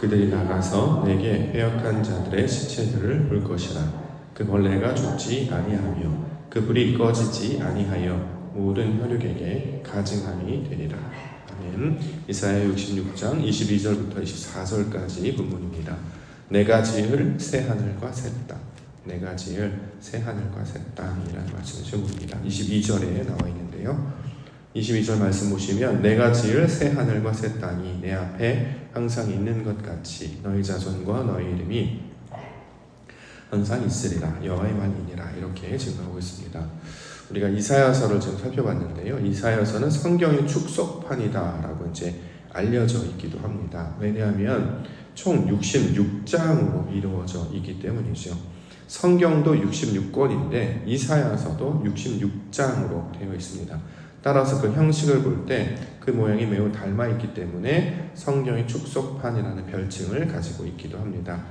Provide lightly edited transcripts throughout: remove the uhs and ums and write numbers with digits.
그들이 나가서 내게 회역한 자들의 시체들을 볼 것이라. 그 벌레가 죽지 아니하며 그 불이 꺼지지 아니하여 모든 혈육에게 가증함이 되리라. 아멘. 이사야 66장 22절부터 24절까지 본문입니다. 내가 지을 새 하늘과 새 땅, 내가 지을 새 하늘과 새 땅이라는 말씀을 제목입니다. 22절에 나와 있는데요. 22절 말씀 보시면 내가 지을 새 하늘과 새 땅이 내 앞에 항상 있는 것 같이 너희 자손과 너희 이름이 항상 있으리라. 여호와의 말이니라. 이렇게 증거하고 있습니다. 우리가 이사야서를 지금 살펴봤는데요. 이사야서는 성경의 축소판이다라고 이제 알려져 있기도 합니다. 왜냐하면 총 66장으로 이루어져 있기 때문이죠. 성경도 66권인데 이사야서도 66장으로 되어 있습니다. 따라서 그 형식을 볼 때 그 모양이 매우 닮아있기 때문에 성경의 축소판이라는 별칭을 가지고 있기도 합니다.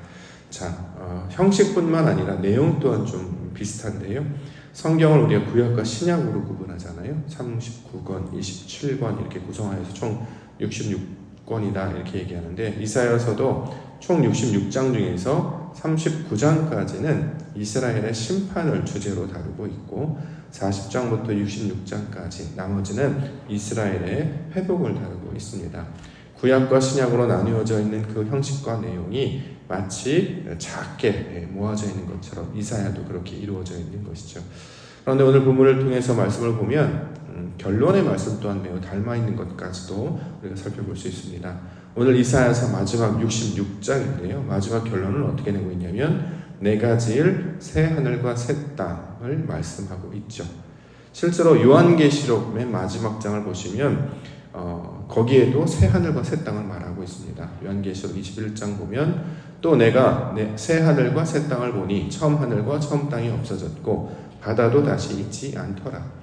자, 형식뿐만 아니라 내용 또한 좀 비슷한데요. 성경을 우리가 구약과 신약으로 구분하잖아요. 39권, 27권 이렇게 구성하여서 총 66권이다 이렇게 얘기하는데 이사야서도 총 66장 중에서 39장까지는 이스라엘의 심판을 주제로 다루고 있고 40장부터 66장까지 나머지는 이스라엘의 회복을 다루고 있습니다. 구약과 신약으로 나누어져 있는 그 형식과 내용이 마치 작게 모아져 있는 것처럼 이사야도 그렇게 이루어져 있는 것이죠. 그런데 오늘 본문을 통해서 말씀을 보면 결론의 말씀 또한 매우 닮아있는 것까지도 우리가 살펴볼 수 있습니다. 오늘 이사야서 마지막 66장인데요. 마지막 결론은 어떻게 내고 있냐면 내가 지을 새 하늘과 새 땅을 말씀하고 있죠. 실제로 요한계시록 맨 마지막 장을 보시면 거기에도 새 하늘과 새 땅을 말하고 있습니다. 요한계시록 21장 보면 또 내가 새 하늘과 새 땅을 보니 처음 하늘과 처음 땅이 없어졌고 바다도 다시 있지 않더라.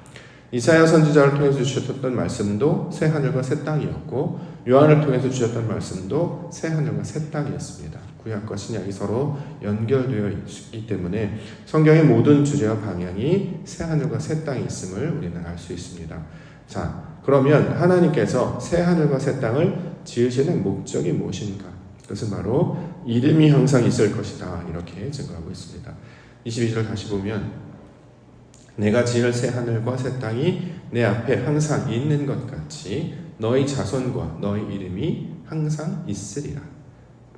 이사야 선지자를 통해서 주셨던 말씀도 새 하늘과 새 땅이었고 요한을 통해서 주셨던 말씀도 새 하늘과 새 땅이었습니다. 구약과 신약이 서로 연결되어 있기 때문에 성경의 모든 주제와 방향이 새 하늘과 새 땅이 있음을 우리는 알 수 있습니다. 자, 그러면 하나님께서 새 하늘과 새 땅을 지으시는 목적이 무엇인가? 그것은 바로 이름이 항상 있을 것이다. 이렇게 증거하고 있습니다. 22절 다시 보면 내가 지을 새 하늘과 새 땅이 내 앞에 항상 있는 것 같이 너희 자손과 너희 이름이 항상 있으리라.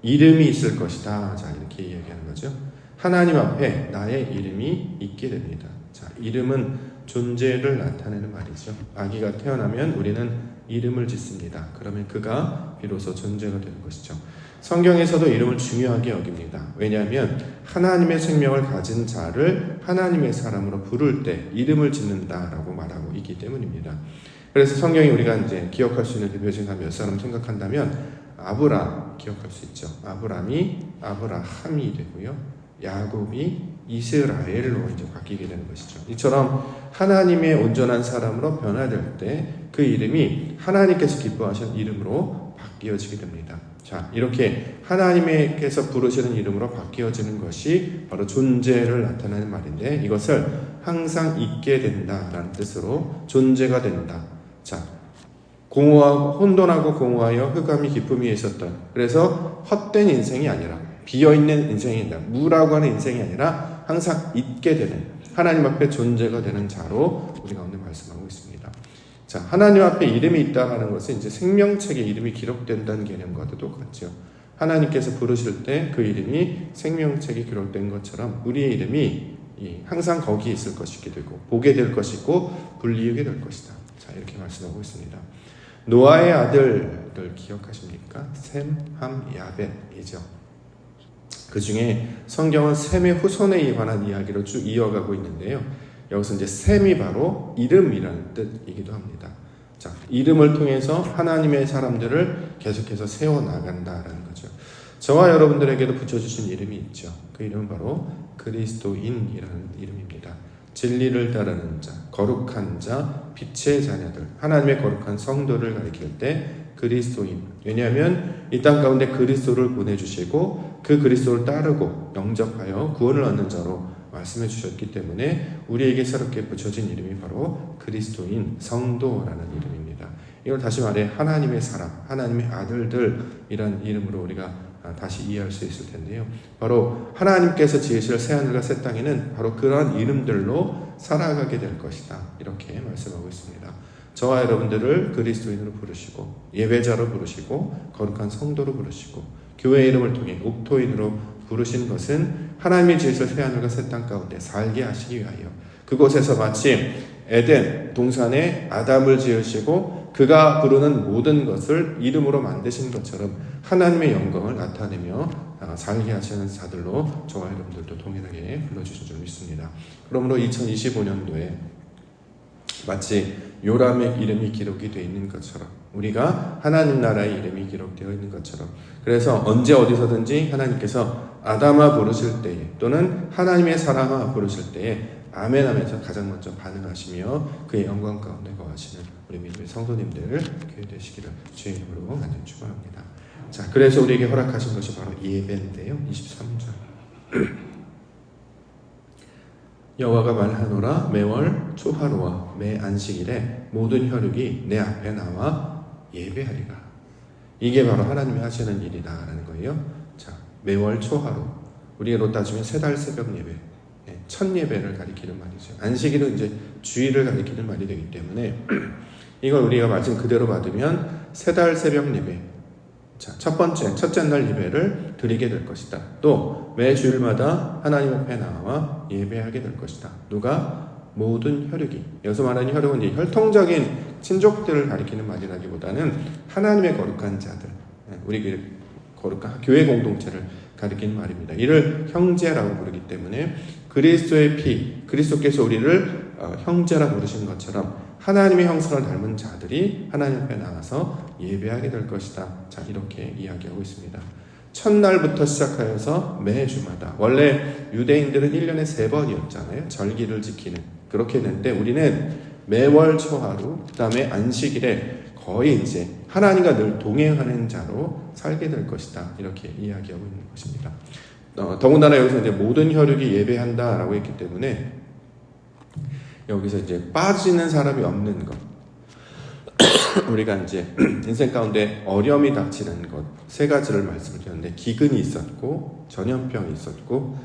이름이 있을 것이다. 자, 이렇게 얘기하는 거죠. 하나님 앞에 나의 이름이 있게 됩니다. 자, 이름은 존재를 나타내는 말이죠. 아기가 태어나면 우리는 이름을 짓습니다. 그러면 그가 비로소 존재가 되는 것이죠. 성경에서도 이름을 중요하게 여깁니다. 왜냐하면 하나님의 생명을 가진 자를 하나님의 사람으로 부를 때 이름을 짓는다라고 말하고 있기 때문입니다. 그래서 성경이 우리가 이제 기억할 수 있는 대표적인 사람 몇 사람 생각한다면 아브람 기억할 수 있죠. 아브람이 아브라함이 되고요. 야곱이 이스라엘로 이제 바뀌게 되는 것이죠. 이처럼 하나님의 온전한 사람으로 변화될 때 그 이름이 하나님께서 기뻐하시는 이름으로 바뀌어지게 됩니다. 자, 이렇게 하나님께서 부르시는 이름으로 바뀌어지는 것이 바로 존재를 나타내는 말인데 이것을 항상 있게 된다라는 뜻으로 존재가 된다. 자, 혼돈하고 공허하여 흑암이 기쁨이 있었던 그래서 헛된 인생이 아니라 비어있는 인생이 아니라 무라고 하는 인생이 아니라 항상 있게 되는 하나님 앞에 존재가 되는 자로 우리가 오늘 말씀하고 있습니다. 자, 하나님 앞에 이름이 있다는 것은 이제 생명책에 이름이 기록된다는 개념과도 똑같죠. 하나님께서 부르실 때 그 이름이 생명책에 기록된 것처럼 우리의 이름이 항상 거기에 있을 것이게 되고 보게 될 것이고 불리우게 될 것이다. 자, 이렇게 말씀하고 있습니다. 노아의 아들들 기억하십니까? 셈, 함, 야벳이죠. 그 중에 성경은 셈의 후손에 관한 이야기로 쭉 이어가고 있는데요. 여기서 이제 셈이 바로 이름이라는 뜻이기도 합니다. 자, 이름을 통해서 하나님의 사람들을 계속해서 세워나간다라는 거죠. 저와 여러분들에게도 붙여주신 이름이 있죠. 그 이름은 바로 그리스도인이라는 이름입니다. 진리를 따르는 자, 거룩한 자, 빛의 자녀들, 하나님의 거룩한 성도를 가리킬 때 그리스도인. 왜냐하면 이 땅 가운데 그리스도를 보내주시고 그 그리스도를 따르고 영접하여 구원을 얻는 자로 말씀해 주셨기 때문에 우리에게 새롭게 붙여진 이름이 바로 그리스도인, 성도라는 이름입니다. 이걸 다시 말해 하나님의 사람, 하나님의 아들들이라는 이름으로 우리가 다시 이해할 수 있을 텐데요. 바로 하나님께서 지으실 새하늘과 새 땅에는 바로 그러한 이름들로 살아가게 될 것이다. 이렇게 말씀하고 있습니다. 저와 여러분들을 그리스도인으로 부르시고 예배자로 부르시고 거룩한 성도로 부르시고 교회 이름을 통해 옥토인으로 부르신 것은 하나님이 지으실 새하늘과 새 땅 가운데 살게 하시기 위하여 그곳에서 마치 에덴 동산에 아담을 지으시고 그가 부르는 모든 것을 이름으로 만드신 것처럼 하나님의 영광을 나타내며 살게 하시는 자들로 저와 여러분들도 동일하게 불러주신 줄 믿습니다. 그러므로 2025년도에 마치 요람의 이름이 기록이 되어 있는 것처럼 우리가 하나님 나라의 이름이 기록되어 있는 것처럼 그래서 언제 어디서든지 하나님께서 아담아 부르실 때에 또는 하나님의 사람아 부르실 때에 아멘 하면서 가장 먼저 반응하시며 그의 영광 가운데 거하시는 우리 믿음의 성도님들 교회 되시기를 주의 이름으로 간절히 축원합니다. 자, 그래서 우리에게 허락하신 것이 바로 예배인데요. 23절 여호와가 말하노라 매월 초하루와 매 안식일에 모든 혈육이 내 앞에 나와 예배하리라. 이게 바로 하나님이 하시는 일이다라는 거예요. 자, 매월 초하루 우리로 따지면 세 달 새벽 예배 첫 예배를 가리키는 말이죠. 안식일은 이제 주일을 가리키는 말이 되기 때문에 이걸 우리가 말씀 그대로 받으면 세 달 새벽 예배 자, 첫째 날 예배를 드리게 될 것이다. 또 매 주일마다 하나님 앞에 나와 예배하게 될 것이다. 누가? 모든 혈육이. 여기서 말하는 혈육은 이제 혈통적인 친족들을 가리키는 말이라기보다는 하나님의 거룩한 자들, 우리 거룩한 교회 공동체를 가리키는 말입니다. 이를 형제라고 부르기 때문에 그리스도의 피, 그리스도께서 우리를 형제라 부르신 것처럼 하나님의 형상을 닮은 자들이 하나님 앞에 나가서 예배하게 될 것이다. 자, 이렇게 이야기하고 있습니다. 첫날부터 시작하여서 매주마다 원래 유대인들은 1년에 3번이었잖아요. 절기를 지키는. 그렇게 했는데 우리는 매월 초하루 그 다음에 안식일에 거의 이제 하나님과 늘 동행하는 자로 살게 될 것이다. 이렇게 이야기하고 있는 것입니다. 더군다나 여기서 이제 모든 혈육이 예배한다라고 했기 때문에 여기서 이제 빠지는 사람이 없는 것. 우리가 이제 인생 가운데 어려움이 닥치는 것 세 가지를 말씀을 드렸는데 기근이 있었고 전염병이 있었고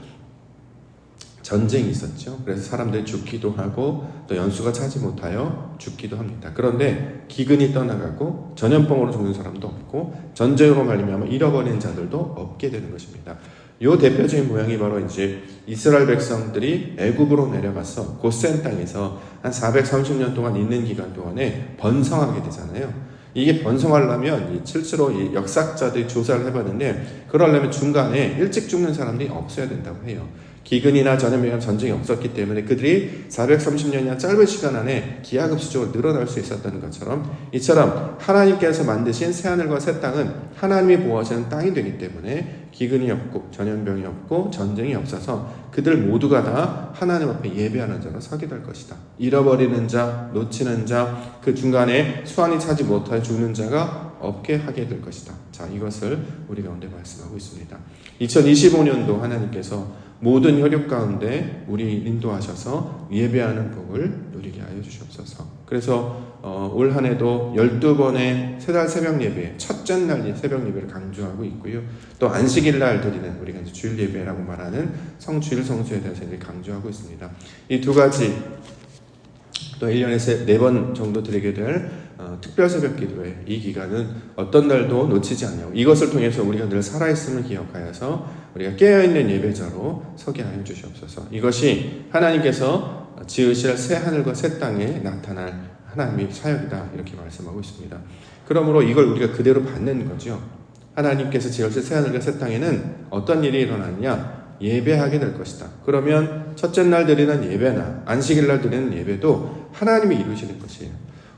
전쟁이 있었죠. 그래서 사람들이 죽기도 하고 또 연수가 차지 못하여 죽기도 합니다. 그런데 기근이 떠나가고 전염병으로 죽는 사람도 없고 전쟁으로 말미암아 잃어버린 자들도 없게 되는 것입니다. 이 대표적인 모양이 바로 이제 이스라엘 백성들이 애굽으로 내려가서 고센 땅에서 한 430년 동안 있는 기간 동안에 번성하게 되잖아요. 이게 번성하려면 실제로 이 역사학자들이 조사를 해봤는데 그러려면 중간에 일찍 죽는 사람들이 없어야 된다고 해요. 기근이나 전염병이나 전쟁이 없었기 때문에 그들이 430년이나 짧은 시간 안에 기하급수적으로 늘어날 수 있었던 것처럼 이처럼 하나님께서 만드신 새하늘과 새 땅은 하나님이 보호하시는 땅이 되기 때문에 기근이 없고 전염병이 없고 전쟁이 없어서 그들 모두가 다 하나님 앞에 예배하는 자로 서게 될 것이다. 잃어버리는 자, 놓치는 자, 그 중간에 수완이 차지 못하여 죽는 자가 없게 하게 될 것이다. 자, 이것을 우리 가운데 말씀하고 있습니다. 2025년도 하나님께서 모든 혈육 가운데 우리 인도하셔서 예배하는 복을 누리게 하여 주시옵소서. 그래서 올 한 해도 12번의 세 달 새벽 예배, 첫째 날 새벽 예배를 강조하고 있고요. 또 안식일 날 드리는 우리가 이제 주일 예배라고 말하는 성주일 성수에 대해서 강조하고 있습니다. 이 두 가지 또 1년에 4번 정도 드리게 될 특별 새벽 기도회 이 기간은 어떤 날도 놓치지 않냐고 이것을 통해서 우리가 늘 살아있음을 기억하여서 우리가 깨어있는 예배자로 서게 하여 주시옵소서. 이것이 하나님께서 지으실 새 하늘과 새 땅에 나타날 하나님의 사역이다 이렇게 말씀하고 있습니다. 그러므로 이걸 우리가 그대로 받는 거죠. 하나님께서 지으실 새 하늘과 새 땅에는 어떤 일이 일어나느냐 예배하게 될 것이다. 그러면 첫째 날 드리는 예배나 안식일 날 드리는 예배도 하나님이 이루시는 것이에요.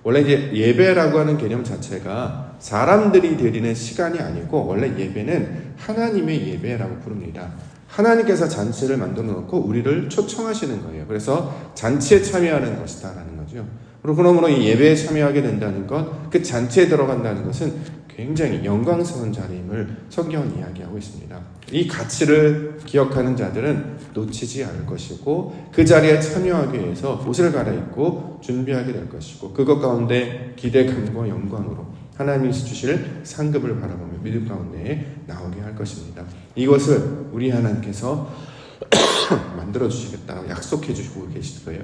원래 이제 예배라고 하는 개념 자체가 사람들이 드리는 시간이 아니고 원래 예배는 하나님의 예배라고 부릅니다. 하나님께서 잔치를 만들어 놓고 우리를 초청하시는 거예요. 그래서 잔치에 참여하는 것이다라는 거죠. 그러므로 이 예배에 참여하게 된다는 것, 그 잔치에 들어간다는 것은 굉장히 영광스러운 자리임을 성경은 이야기하고 있습니다. 이 가치를 기억하는 자들은 놓치지 않을 것이고 그 자리에 참여하기 위해서 옷을 갈아입고 준비하게 될 것이고 그것 가운데 기대감과 영광으로 하나님께서 주실 상급을 바라보며 믿음 가운데 나오게 할 것입니다. 이것을 우리 하나님께서 만들어 주시겠다고 약속해 주시고 계실 거예요.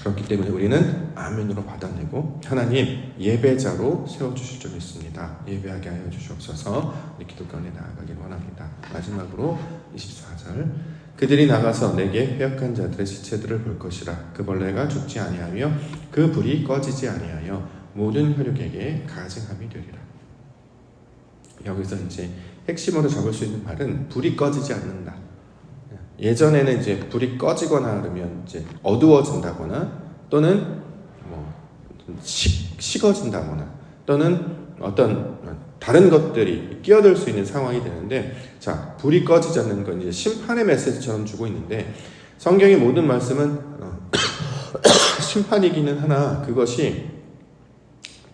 그렇기 때문에 우리는 아멘으로 받아내고 하나님 예배자로 세워주실 줄 믿습니다. 예배하게 하여 주시옵소서. 우리 기도 가운데 나아가길 원합니다. 마지막으로 24절 그들이 나가서 내게 패역한 자들의 시체들을 볼 것이라. 그 벌레가 죽지 아니하며 그 불이 꺼지지 아니하여 모든 혈육에게 가증함이 되리라. 여기서 이제 핵심으로 잡을 수 있는 말은 불이 꺼지지 않는다. 예전에는 이제 불이 꺼지거나 그러면 이제 어두워진다거나 또는 뭐 식어진다거나 또는 어떤 다른 것들이 끼어들 수 있는 상황이 되는데, 자, 불이 꺼지지 않는 건 이제 심판의 메시지처럼 주고 있는데, 성경의 모든 말씀은 심판이기는 하나 그것이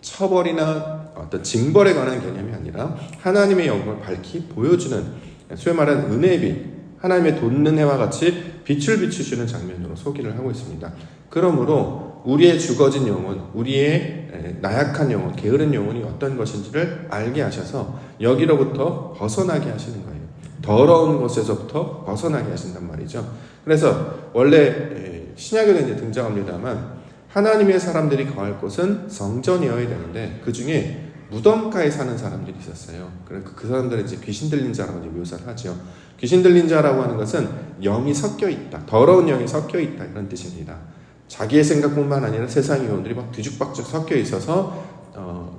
처벌이나 어떤 징벌에 관한 개념이 아니라 하나님의 영광을 밝히 보여주는, 소위 말하는 은혜의 빛, 하나님의 돋는 해와 같이 빛을 비추시는 장면으로 소개를 하고 있습니다. 그러므로 우리의 죽어진 영혼, 우리의 나약한 영혼, 게으른 영혼이 어떤 것인지를 알게 하셔서 여기로부터 벗어나게 하시는 거예요. 더러운 것에서부터 벗어나게 하신단 말이죠. 그래서 원래 신약에도 이제 등장합니다만 하나님의 사람들이 거할 곳은 성전이어야 되는데 그 중에 무덤가에 사는 사람들이 있었어요. 그러니까 그 사람들은 이제 귀신 들린 자라고 이제 묘사를 하죠. 귀신 들린 자라고 하는 것은 영이 섞여 있다, 더러운 영이 섞여 있다 이런 뜻입니다. 자기의 생각뿐만 아니라 세상의 영혼들이 막 뒤죽박죽 섞여 있어서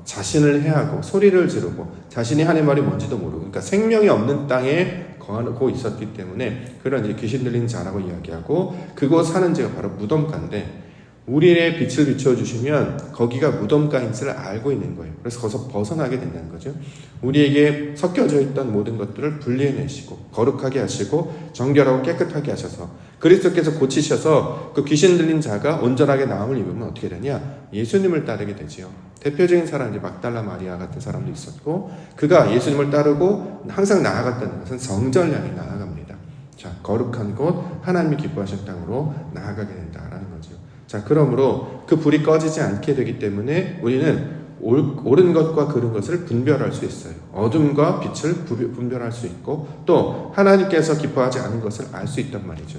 자신을 해하고 소리를 지르고 자신이 하는 말이 뭔지도 모르고, 그러니까 생명이 없는 땅에 거하고 있었기 때문에 그런 이제 귀신 들린 자라고 이야기하고, 그곳 사는 지가 바로 무덤가인데 우리의 빛을 비춰주시면 거기가 무덤가인 줄 알고 있는 거예요. 그래서 거기서 벗어나게 된다는 거죠. 우리에게 섞여져 있던 모든 것들을 분리해내시고 거룩하게 하시고 정결하고 깨끗하게 하셔서 그리스도께서 고치셔서 그 귀신 들린 자가 온전하게 나음을 입으면 어떻게 되냐? 예수님을 따르게 되지요. 대표적인 사람이 막달라 마리아 같은 사람도 있었고, 그가 예수님을 따르고 항상 나아갔다는 것은 성전을 향해 나아갑니다. 자, 거룩한 곳, 하나님이 기뻐하신 땅으로 나아가게 된다라는 거죠. 자, 그러므로 그 불이 꺼지지 않게 되기 때문에 우리는 옳은 것과 그른 것을 분별할 수 있어요. 어둠과 빛을 분별할 수 있고 또 하나님께서 기뻐하지 않은 것을 알 수 있단 말이죠.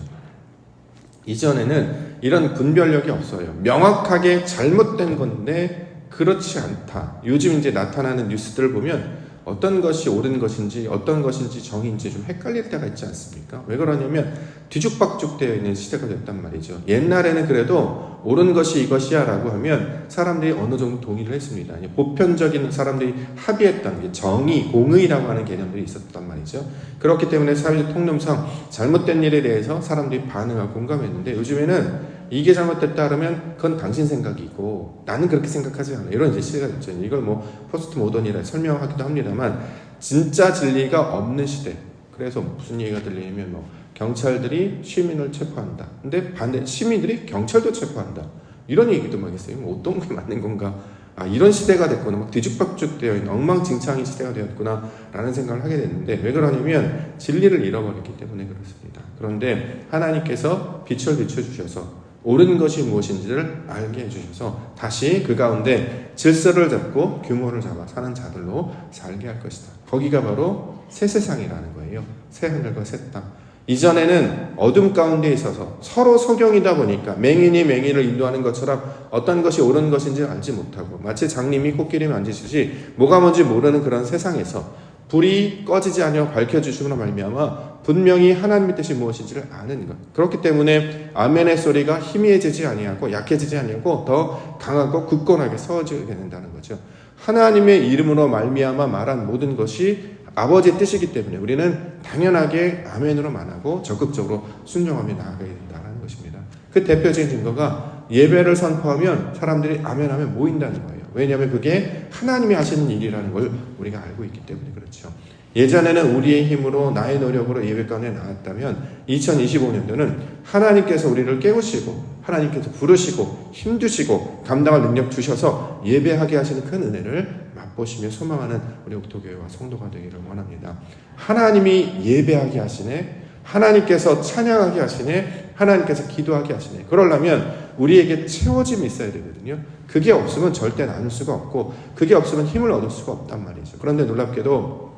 이전에는 이런 분별력이 없어요. 명확하게 잘못된 건데 그렇지 않다. 요즘 이제 나타나는 뉴스들을 보면 어떤 것이 옳은 것인지 어떤 것인지 정의인지 좀 헷갈릴 때가 있지 않습니까? 왜 그러냐면 뒤죽박죽 되어 있는 시대가 됐단 말이죠. 옛날에는 그래도 옳은 것이 이것이야 라고 하면 사람들이 어느 정도 동의를 했습니다. 보편적인 사람들이 합의했던 게 정의, 공의라고 하는 개념들이 있었단 말이죠. 그렇기 때문에 사회적 통념상 잘못된 일에 대해서 사람들이 반응하고 공감했는데, 요즘에는 이게 잘못됐다 그러면 그건 당신 생각이고 나는 그렇게 생각하지 않아, 이런 이제 시대가 됐죠. 이걸 뭐 포스트 모던이라 설명하기도 합니다만 진짜 진리가 없는 시대. 그래서 무슨 얘기가 들리냐면 뭐 경찰들이 시민을 체포한다. 근데 반대 시민들이 경찰도 체포한다. 이런 얘기도 막 있어요. 뭐 어떤 게 맞는 건가? 아, 이런 시대가 됐구나. 막 뒤죽박죽 되어 있는 엉망진창인 시대가 되었구나 라는 생각을 하게 됐는데, 왜 그러냐면 진리를 잃어버렸기 때문에 그렇습니다. 그런데 하나님께서 빛을 비춰주셔서 옳은 것이 무엇인지를 알게 해주셔서 다시 그 가운데 질서를 잡고 규모를 잡아 사는 자들로 살게 할 것이다. 거기가 바로 새 세상이라는 거예요. 새 하늘과 새 땅. 이전에는 어둠 가운데 있어서 서로 소경이다 보니까 맹인이 맹인을 인도하는 것처럼 어떤 것이 옳은 것인지 알지 못하고, 마치 장님이 코끼리 만지듯이 뭐가 뭔지 모르는 그런 세상에서 불이 꺼지지 않여 밝혀주시므로 말미암아 분명히 하나님의 뜻이 무엇인지를 아는 것. 그렇기 때문에 아멘의 소리가 희미해지지 아니하고 약해지지 아니하고 더 강하고 굳건하게 서어지게 된다는 거죠. 하나님의 이름으로 말미암아 말한 모든 것이 아버지의 뜻이기 때문에 우리는 당연하게 아멘으로만 하고 적극적으로 순종하며 나아가야 된다는 것입니다. 그 대표적인 증거가 예배를 선포하면 사람들이 아멘하면 모인다는 거예요. 왜냐하면 그게 하나님이 하시는 일이라는 걸 우리가 알고 있기 때문에 그렇죠. 예전에는 우리의 힘으로 나의 노력으로 예배관에 나왔다면 2025년도는 하나님께서 우리를 깨우시고 하나님께서 부르시고 힘주시고 감당할 능력 주셔서 예배하게 하시는 큰 은혜를 맛보시며 소망하는 우리 옥토교회와 성도가 되기를 원합니다. 하나님이 예배하게 하시네. 하나님께서 찬양하게 하시네, 하나님께서 기도하게 하시네. 그러려면 우리에게 채워짐이 있어야 되거든요. 그게 없으면 절대 나눌 수가 없고, 그게 없으면 힘을 얻을 수가 없단 말이죠. 그런데 놀랍게도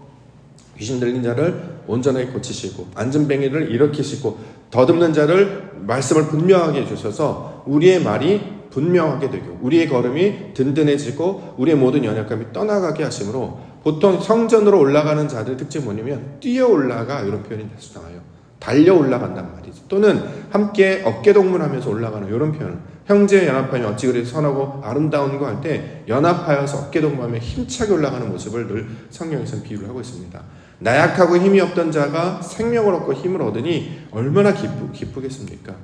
귀신 들린 자를 온전하게 고치시고, 앉은뱅이를 일으키시고, 더듬는 자를 말씀을 분명하게 해주셔서 우리의 말이 분명하게 되고, 우리의 걸음이 든든해지고, 우리의 모든 연약감이 떠나가게 하심으로, 보통 성전으로 올라가는 자들의 특징이 뭐냐면 뛰어 올라가, 이런 표현이 자주 나와요. 달려 올라간단 말이죠. 또는 함께 어깨동무하면서 올라가는 이런 표현. 형제 연합하여 어찌 그리 선하고 아름다운 거 할 때 연합하여서 어깨동무하며 힘차게 올라가는 모습을 늘 성경에서는 비유를 하고 있습니다. 나약하고 힘이 없던 자가 생명을 얻고 힘을 얻으니 얼마나 기쁘겠습니까?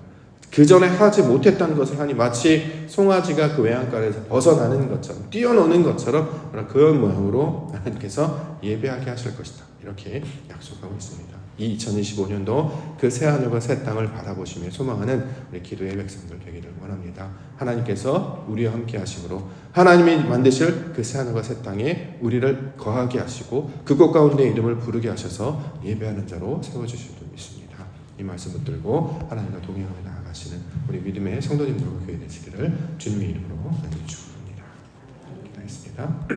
그 전에 하지 못했다는 것을 하니 마치 송아지가 그 외양간에서 벗어나는 것처럼, 뛰어노는 것처럼 그런 모양으로 하나님께서 예배하게 하실 것이다, 이렇게 약속하고 있습니다. 이 2025년도 그 새하늘과 새 땅을 바라보시며 소망하는 우리 기도의 백성들 되기를 원합니다. 하나님께서 우리와 함께 하심으로 하나님이 만드실 그 새하늘과 새 땅에 우리를 거하게 하시고, 그곳 가운데 이름을 부르게 하셔서 예배하는 자로 세워주실 줄 믿습니다. 이 말씀 붙들고 하나님과 동행하며 나아가시는 우리 믿음의 성도님들과 교회 되시기를 주님의 이름으로 축복합니다. 기도하겠습니다.